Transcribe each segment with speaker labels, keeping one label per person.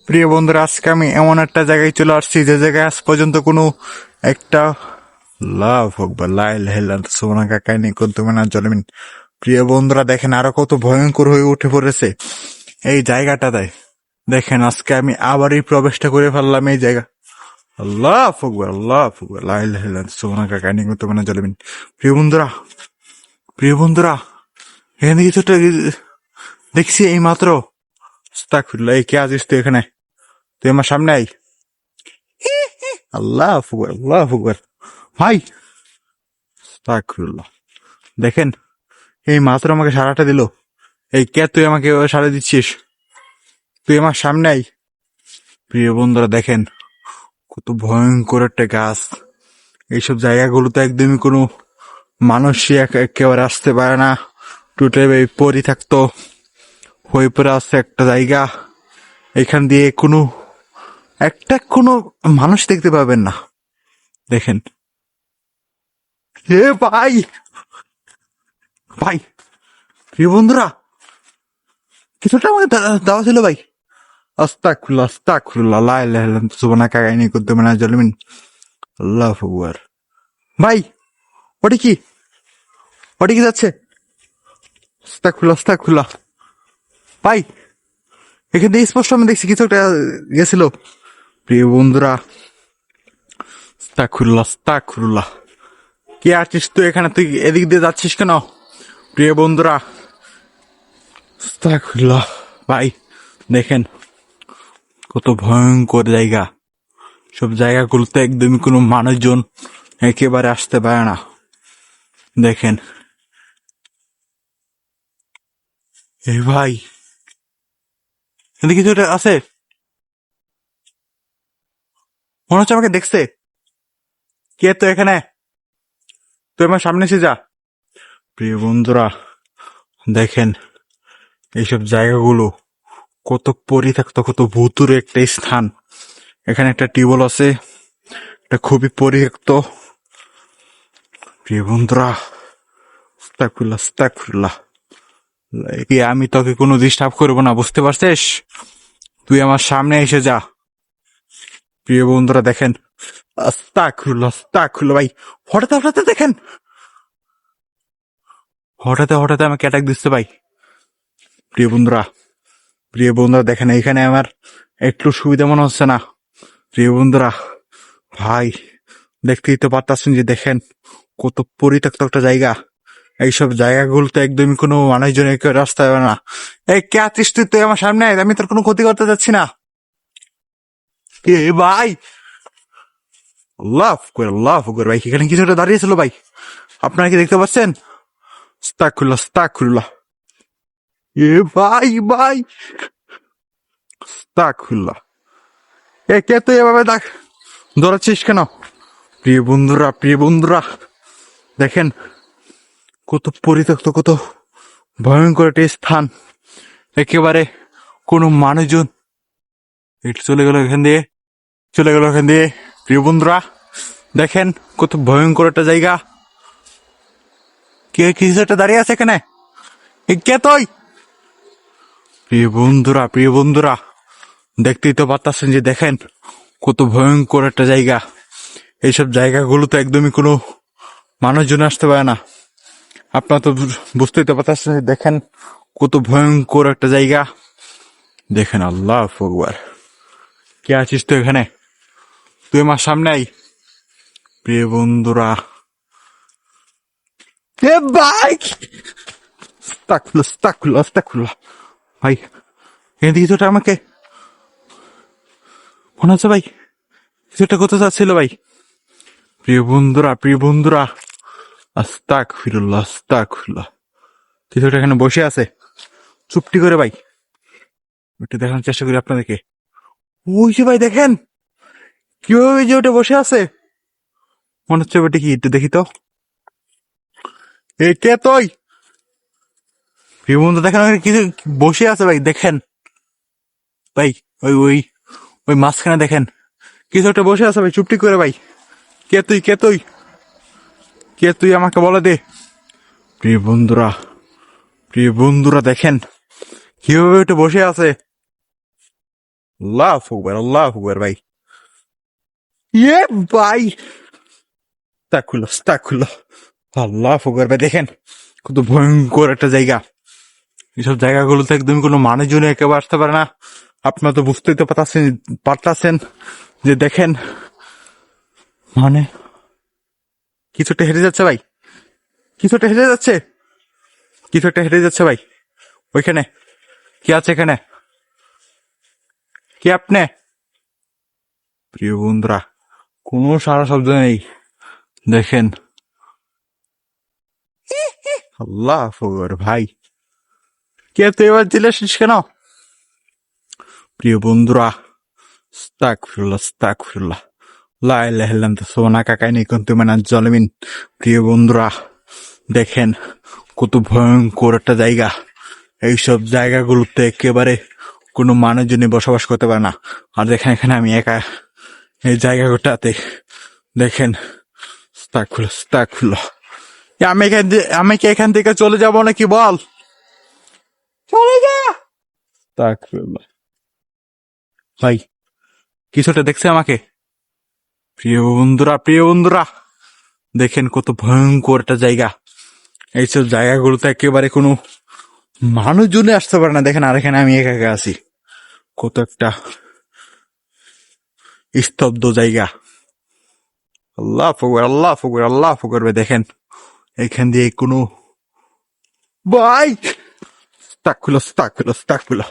Speaker 1: প্রিয় বন্ধুরা, আজকে আমি এমন একটা জায়গায় চলে আসছি যে জায়গায় আজ পর্যন্ত কোনো একটা লাভ হোক বা লাইল হেলান সোনা কাকাই নেই করতে না জলমিন। প্রিয় বন্ধুরা দেখেন, আরো কত ভয়ঙ্কর হয়ে উঠে পড়েছে এই জায়গাটাতে। দেখেন, আজকে আমি আবার এই প্রবেশটা করে ফেললাম এই জায়গা। আল্লাহ আকবার, আল্লাহ আকবার, লাইল হেলান সোনা কাকাই নেই করতে না জলমিন। প্রিয় বন্ধুরা, প্রিয় বন্ধুরা, এখানে কিছু একটা দেখছি এই মাত্র। আস্তাগফিরুল্লাহ, এই কে আছিস তুই এখানে? তুই আমার সামনে আই। আল্লাহ আকবার, আল্লাহ আকবার। ভাই, আস্তাগফিরুল্লাহ। দেখেন, এই মাত্র আমাকে সারাটা দিল। এই কে তুই আমাকে সারা দিচ্ছিস? তুই আমার সামনে আই। প্রিয় বন্ধুরা দেখেন, কত ভয়ঙ্কর একটা গাছ। এইসব জায়গাগুলোতে একদমই কোনো মানুষই একেবারে আসতে পারে না। টোটালি পরিত্যক্ত হয়ে পড়ে আছে একটা জায়গা। এখান দিয়ে কোনো মানুষ দেখতে পাবেন না। দেখেন, এ ভাই, ভাই, প্রিয় বন্ধুরা, কিছুটা আমাকে দেওয়া ছিল ভাই। আস্তাগফিরুল্লাহ, আস্তাগফিরুল্লাহ, লা ইলাহা ইল্লাল্লাহ, সুবহানাকা ইন্নী কুনতু মিনাজ জালিমিন। আল্লাহু আকবার। ভাই, ওটা কি? ওটা কি যাচ্ছে? আস্তাগফিরুল্লাহ, আস্তাগফিরুল্লাহ। ভাই, এখান থেকে স্পষ্ট আমি দেখছি কিছু একটা গেছিল। প্রিয় বন্ধুরা, আস্তাগফিরুল্লাহ, আস্তাগফিরুল্লাহ। কি আছিস তুই এখানে? তুই এদিক দিয়ে যাচ্ছিস কেন? প্রিয় বন্ধুরা, আস্তাগফিরুল্লাহ। ভাই দেখেন, কত ভয়ঙ্কর জায়গা। সব জায়গাগুলোতে একদমই কোনো মানুষজন একেবারে আসতে পারে না। দেখেন, এই ভাই, এদিকে কিছু একটা আছে। মনে হচ্ছে আমাকে দেখছে। কে তো এখানে? তুই আমার সামনে এসে যা। প্রিয় বন্ধুরা দেখেন, এইসব জায়গাগুলো কত পরিত্যক্ত, কত ভুতুরে একটা স্থান। এখানে একটা টিউবওয়েল আছে, এটা খুবই পরিত্যক্ত। প্রিয় বন্ধুরা, আস্তাগফিরুল্লাহ, আস্তাগফিরুল্লাহ। কি, আমি তোকে কোনো ডিস্টার্ব করবো না, বুঝতে পারছিস? তুই আমার সামনে এসে যা। প্রিয় বন্ধুরা দেখেন, আস্তাগফিরুল্লাহ, আস্তাগফিরুল্লাহ। ভাই, হঠাৎ হঠাৎ দেখেন, হঠাৎ হঠাৎ আমাকে অ্যাটাক দিচ্ছে ভাই। প্রিয় বন্ধুরা, প্রিয় বন্ধুরা দেখেন, এখানে আমার একটু সুবিধা মনে হচ্ছে না। প্রিয় বন্ধুরা, ভাই, দেখতেই তো পারতাছেন যে দেখেন, কত পরিত্যক্ত একটা জায়গা। এইসব জায়গাগুলোতে একদমই কোনো মানুষজন রাস্তা হবে না। এই কে আছিস তুই? তুই আমার সামনে আয়, আমি তোর কোনো ক্ষতি করতে যাচ্ছি না। এ ভাই, আল্লাহ আকবার, আল্লাহ আকবার। ভাই, এখানে কিছু একটা দাঁড়িয়েছিল ভাই, আপনারা কি দেখতে পাচ্ছেন? আস্তাগফিরুল্লাহ, আস্তাগফিরুল্লাহ। এ ভাই, ভাই, আস্তাগফিরুল্লাহ। এ কে তুই এভাবে দৌড়াচ্ছিস কেন? প্রিয় বন্ধুরা, প্রিয় বন্ধুরা দেখেন, কত পরিত্যক্ত, কত ভয়ঙ্কর একটা স্থান। একেবারে কোনো মানুষজন একটু চলে গেল এখান দিয়ে, চলে গেল এখান দিয়ে। প্রিয় বন্ধুরা দেখেন, কত ভয়ঙ্কর একটা জায়গা। কে কিছু একটা দাঁড়িয়ে আছে এখানে? কে তুই? প্রিয় বন্ধুরা, প্রিয় বন্ধুরা দেখতেই তো পারতাছেন যে দেখেন, কত ভয়ঙ্কর একটা জায়গা। এইসব জায়গাগুলোতে একদমই কোনো মানুষজন আসতে পারে না। আপনারা তো বুঝতেই তো পারতেছেন, দেখেন কত ভয়ঙ্কর একটা জায়গা। দেখেন, আল্লাহ আকবার। কে আছিস তো এখানে? তুই আমার সামনে আই। প্রিয় বন্ধুরা, এ ভাই, আস্তাগফিরুল্লাহ, আস্তাগফিরুল্লাহ, আস্তাগফিরুল্লাহ। ভাই, এখানে কিছুটা আমাকে মনে হচ্ছে ভাই, কিছুটা করতে চাচ্ছিল ভাই। প্রিয় বন্ধুরা, প্রিয় বন্ধুরা, আস্তাগফিরুল্লাহ, আস্তাগফিরুল্লাহ। কিছুটা এখানে বসে আছে চুপটি করে ভাই। একটু দেখানোর চেষ্টা করি আপনাদেরকে। ওই যে ভাই দেখেন, কিভাবে যে ওটা বসে আছে। মনে হচ্ছে ওটা কি, একটু দেখি তো। এ কে তুই? প্রিয় বন্ধু দেখেন, ওখানে কিছু বসে আছে ভাই, দেখেন ভাই। ওই ওই ওই মাঝখানে দেখেন কিছু একটা বসে আছে ভাই, চুপটি করে ভাই। কে তুই, কে তুই, কে তুই আমাকে বলে দে। প্রিয় বন্ধুরা, প্রিয় বন্ধুরা দেখেন কিভাবে ওটা বসে আছে। আল্লাহ আকবার ভাই। ইয়ে ভাই, আস্তাগফিরুল্লাহ। আল্লাহ আকবার ভাই, দেখেন কত ভয়ঙ্কর একটা জায়গা। এইসব জায়গাগুলোতে একদম কোনো মানুষজন একেবারে আসতে পারে না। আপনারা তো বুঝতেই তো পারতাছেন যে দেখেন, মানে কিছুটা হেঁটে যাচ্ছে ভাই, কিছুটা হেঁটে যাচ্ছে, কিছু একটা হেঁটে যাচ্ছে ভাই। ওইখানে কি আছে? এখানে কি আপনি? প্রিয় বন্ধুরা, কোনো সারা শব্দ নেই, দেখেন। আল্লাহ আকবার ভাই, কে তো এবার দিলেছিস কেন? প্রিয় বন্ধুরা, আস্তাগফিরুল্লাহ, লা ইলাহা ইল্লাল্লাহ সুবহানাকা কাইনি কুনতু মিনাজ জালিমিন। প্রিয় বন্ধুরা, দেখেন কত ভয়ঙ্কর একটা জায়গা। এইসব জায়গাগুলোতে একেবারে কোনো মানুষজনই বসবাস করতে পারে না। আর দেখেন এখানে আমি একা এই জায়গাটাতে, দেখেন। আস্তাগফিরুল্লাহ। আমি কি এখান থেকে চলে যাবো নাকি বল? চলে যা। আস্তাগফিরুল্লাহ। ভাই, কিছুটা দেখছে আমাকে? প্রিয় বন্ধুরা, দেখেন কত ভয়ঙ্কর একটা জায়গা। এইসব জায়গাগুলোতে একেবারে কোনো মানুষজনে আসতে পারে না। দেখেন, আর এখানে আমি একা একা আছি। কত একটা স্তব্ধ জায়গা। আল্লাহ আকবার ভাই, দেখেন এখান দিয়ে কোনো ভাই, আস্তাগফিরুল্লাহ,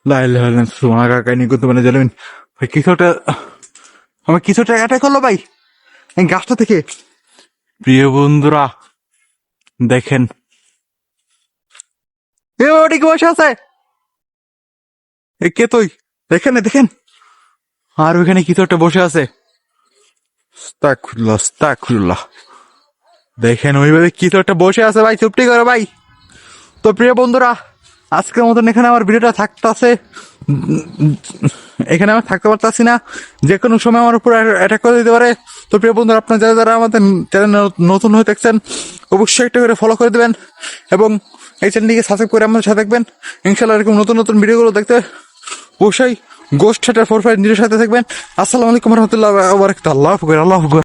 Speaker 1: লা ইলাহা ইল্লাল্লাহ সুবহানাকা কাইনি কুনতু মিনাজ জালিমিন। ভাই, কিছুটা আমার কিছুটা অ্যাটাক হলো ভাই এই গাছটা থেকে। প্রিয় বন্ধুরা, দেখেন এ ওদিকে বসে আছে। এ কে তুই? দেখেন, আর ওইখানে কিছু একটা বসে আছে। আস্তাগফিরুল্লাহ। দেখেন ওইভাবে কিছু একটা বসে আছে ভাই, চুপটি করে ভাই। তো প্রিয় বন্ধুরা, আজকের মতন এখানে আমার ভিডিওটা থাকতেছে। এখানে আমি থাকতে পারতাছি না, যে কোনো সময় আমার উপর অ্যাটাক করে দিতে পারে। তো প্রিয় বন্ধুরা, আপনারা যারা আমাদের চ্যানেল নতুন হয়ে দেখছেন, অবশ্যই একটা করে ফলো করে দেবেন এবং এই চ্যানেলটিকে সাবস্ক্রাইব করে আমাদের সাথে থাকবেন। ইনশাআল্লাহ এরকম নতুন ভিডিওগুলো দেখতে অবশ্যই গোস্ট থিয়েটার 450 সাথে থাকবেন। আসসালামু আলাইকুম রহমতুল্লাহ। আল্লাহ আকবার।